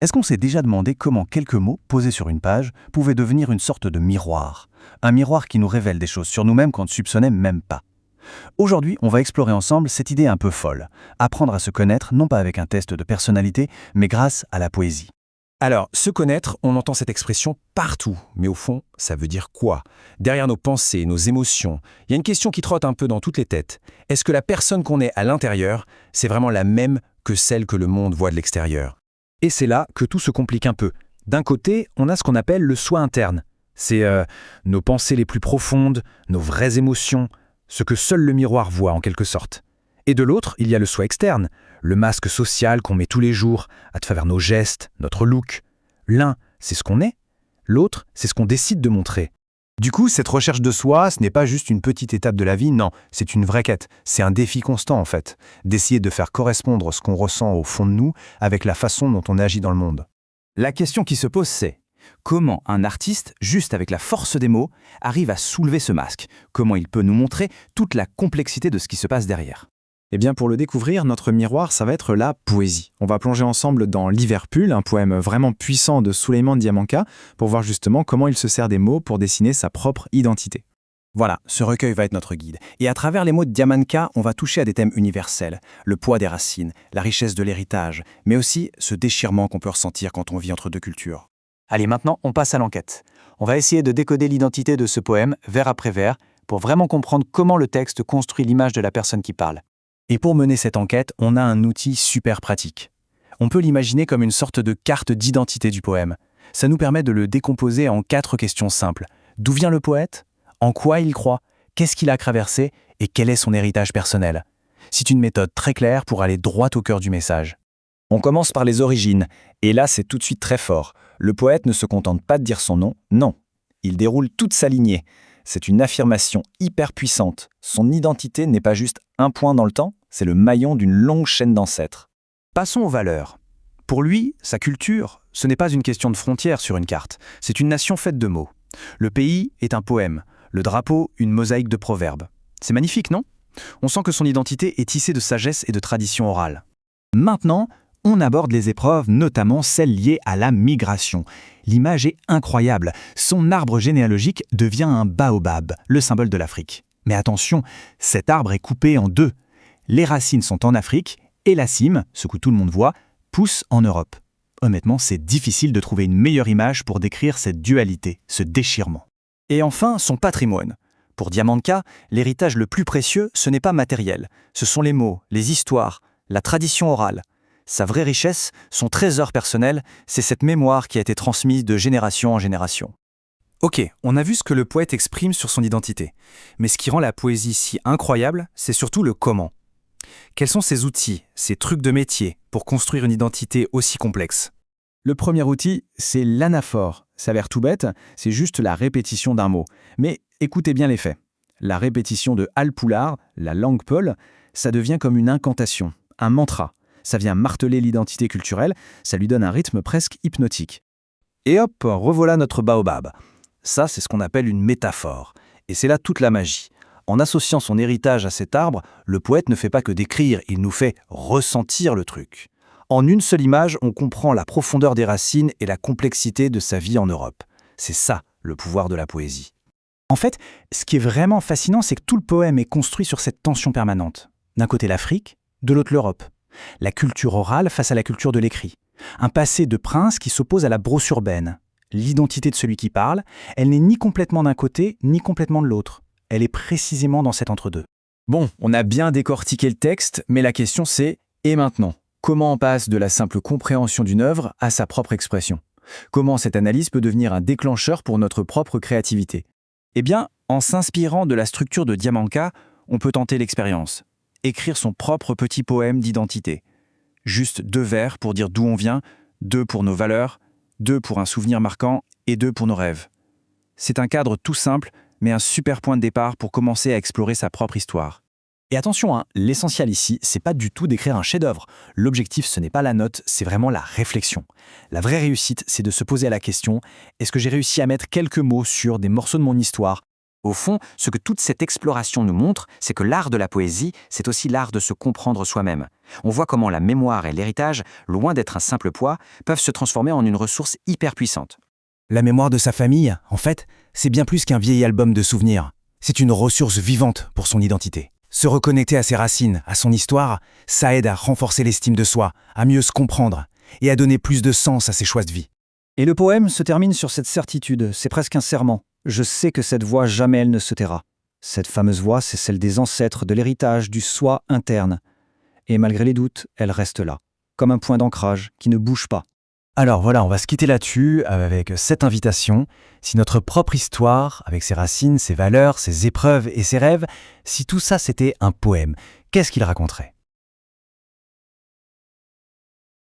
Est-ce qu'on s'est déjà demandé comment quelques mots posés sur une page pouvaient devenir une sorte de miroir? Un miroir qui nous révèle des choses sur nous-mêmes qu'on ne soupçonnait même pas. Aujourd'hui, on va explorer ensemble cette idée un peu folle. Apprendre à se connaître non pas avec un test de personnalité, mais grâce à la poésie. Alors, se connaître, on entend cette expression partout, mais au fond, ça veut dire quoi? Derrière nos pensées, nos émotions, il y a une question qui trotte un peu dans toutes les têtes. Est-ce que la personne qu'on est à l'intérieur, c'est vraiment la même que celle que le monde voit de l'extérieur? Et c'est là que tout se complique un peu. D'un côté, on a ce qu'on appelle le soi interne. C'est nos pensées les plus profondes, nos vraies émotions, ce que seul le miroir voit en quelque sorte. Et de l'autre, il y a le soi externe, le masque social qu'on met tous les jours, à travers nos gestes, notre look. L'un, c'est ce qu'on est, l'autre, c'est ce qu'on décide de montrer. Du coup, cette recherche de soi, ce n'est pas juste une petite étape de la vie, non, c'est une vraie quête. C'est un défi constant en fait, d'essayer de faire correspondre ce qu'on ressent au fond de nous avec la façon dont on agit dans le monde. La question qui se pose, c'est comment un artiste, juste avec la force des mots, arrive à soulever ce masque? Comment il peut nous montrer toute la complexité de ce qui se passe derrière? Eh bien, pour le découvrir, notre miroir, ça va être la poésie. On va plonger ensemble dans Liverpool, un poème vraiment puissant de Souleymane Diamanka, pour voir justement comment il se sert des mots pour dessiner sa propre identité. Voilà, ce recueil va être notre guide. Et à travers les mots de Diamanka, on va toucher à des thèmes universels, le poids des racines, la richesse de l'héritage, mais aussi ce déchirement qu'on peut ressentir quand on vit entre deux cultures. Allez, maintenant, on passe à l'enquête. On va essayer de décoder l'identité de ce poème, vers après vers, pour vraiment comprendre comment le texte construit l'image de la personne qui parle. Et pour mener cette enquête, on a un outil super pratique. On peut l'imaginer comme une sorte de carte d'identité du poème. Ça nous permet de le décomposer en 4 questions simples. D'où vient le poète? En quoi il croit? Qu'est-ce qu'il a traversé? Et quel est son héritage personnel? C'est une méthode très claire pour aller droit au cœur du message. On commence par les origines, et là c'est tout de suite très fort. Le poète ne se contente pas de dire son nom, non. Il déroule toute sa lignée. C'est une affirmation hyper puissante. Son identité n'est pas juste un point dans le temps, c'est le maillon d'une longue chaîne d'ancêtres. Passons aux valeurs. Pour lui, sa culture, ce n'est pas une question de frontières sur une carte, c'est une nation faite de mots. Le pays est un poème, le drapeau une mosaïque de proverbes. C'est magnifique, non? On sent que son identité est tissée de sagesse et de tradition orale. Maintenant, on aborde les épreuves, notamment celles liées à la migration. L'image est incroyable. Son arbre généalogique devient un baobab, le symbole de l'Afrique. Mais attention, cet arbre est coupé en deux. Les racines sont en Afrique et la cime, ce que tout le monde voit, pousse en Europe. Honnêtement, c'est difficile de trouver une meilleure image pour décrire cette dualité, ce déchirement. Et enfin, son patrimoine. Pour Diamanka, l'héritage le plus précieux, ce n'est pas matériel. Ce sont les mots, les histoires, la tradition orale. Sa vraie richesse, son trésor personnel, c'est cette mémoire qui a été transmise de génération en génération. Ok, on a vu ce que le poète exprime sur son identité. Mais ce qui rend la poésie si incroyable, c'est surtout le comment. Quels sont ces outils, ces trucs de métier pour construire une identité aussi complexe? Le premier outil, c'est l'anaphore. Ça a l'air tout bête, c'est juste la répétition d'un mot. Mais écoutez bien les faits. La répétition de Alpoulard, la langue peul, ça devient comme une incantation, un mantra. Ça vient marteler l'identité culturelle, ça lui donne un rythme presque hypnotique. Et hop, revoilà notre baobab. Ça, c'est ce qu'on appelle une métaphore. Et c'est là toute la magie. En associant son héritage à cet arbre, le poète ne fait pas que décrire, il nous fait ressentir le truc. En une seule image, on comprend la profondeur des racines et la complexité de sa vie en Europe. C'est ça, le pouvoir de la poésie. En fait, ce qui est vraiment fascinant, c'est que tout le poème est construit sur cette tension permanente. D'un côté l'Afrique, de l'autre l'Europe. La culture orale face à la culture de l'écrit. Un passé de prince qui s'oppose à la brosse urbaine. L'identité de celui qui parle, elle n'est ni complètement d'un côté, ni complètement de l'autre. Elle est précisément dans cet entre-deux. Bon, on a bien décortiqué le texte, mais la question c'est « et maintenant ?» Comment on passe de la simple compréhension d'une œuvre à sa propre expression? Comment cette analyse peut devenir un déclencheur pour notre propre créativité? Eh bien, en s'inspirant de la structure de Diamanka, on peut tenter l'expérience. Écrire son propre petit poème d'identité. Juste 2 vers pour dire d'où on vient, 2 pour nos valeurs, 2 pour un souvenir marquant et 2 pour nos rêves. C'est un cadre tout simple, mais un super point de départ pour commencer à explorer sa propre histoire. Et attention, l'essentiel ici, c'est pas du tout d'écrire un chef-d'œuvre. L'objectif, ce n'est pas la note, c'est vraiment la réflexion. La vraie réussite, c'est de se poser la question, est-ce que j'ai réussi à mettre quelques mots sur des morceaux de mon histoire, Au fond, ce que toute cette exploration nous montre, c'est que l'art de la poésie, c'est aussi l'art de se comprendre soi-même. On voit comment la mémoire et l'héritage, loin d'être un simple poids, peuvent se transformer en une ressource hyper puissante. La mémoire de sa famille, en fait, c'est bien plus qu'un vieil album de souvenirs. C'est une ressource vivante pour son identité. Se reconnecter à ses racines, à son histoire, ça aide à renforcer l'estime de soi, à mieux se comprendre et à donner plus de sens à ses choix de vie. Et le poème se termine sur cette certitude, c'est presque un serment. Je sais que cette voix, jamais elle ne se taira. Cette fameuse voix, c'est celle des ancêtres, de l'héritage, du soi interne. Et malgré les doutes, elle reste là, comme un point d'ancrage qui ne bouge pas. Alors voilà, on va se quitter là-dessus avec cette invitation. Si notre propre histoire, avec ses racines, ses valeurs, ses épreuves et ses rêves, si tout ça c'était un poème, qu'est-ce qu'il raconterait ?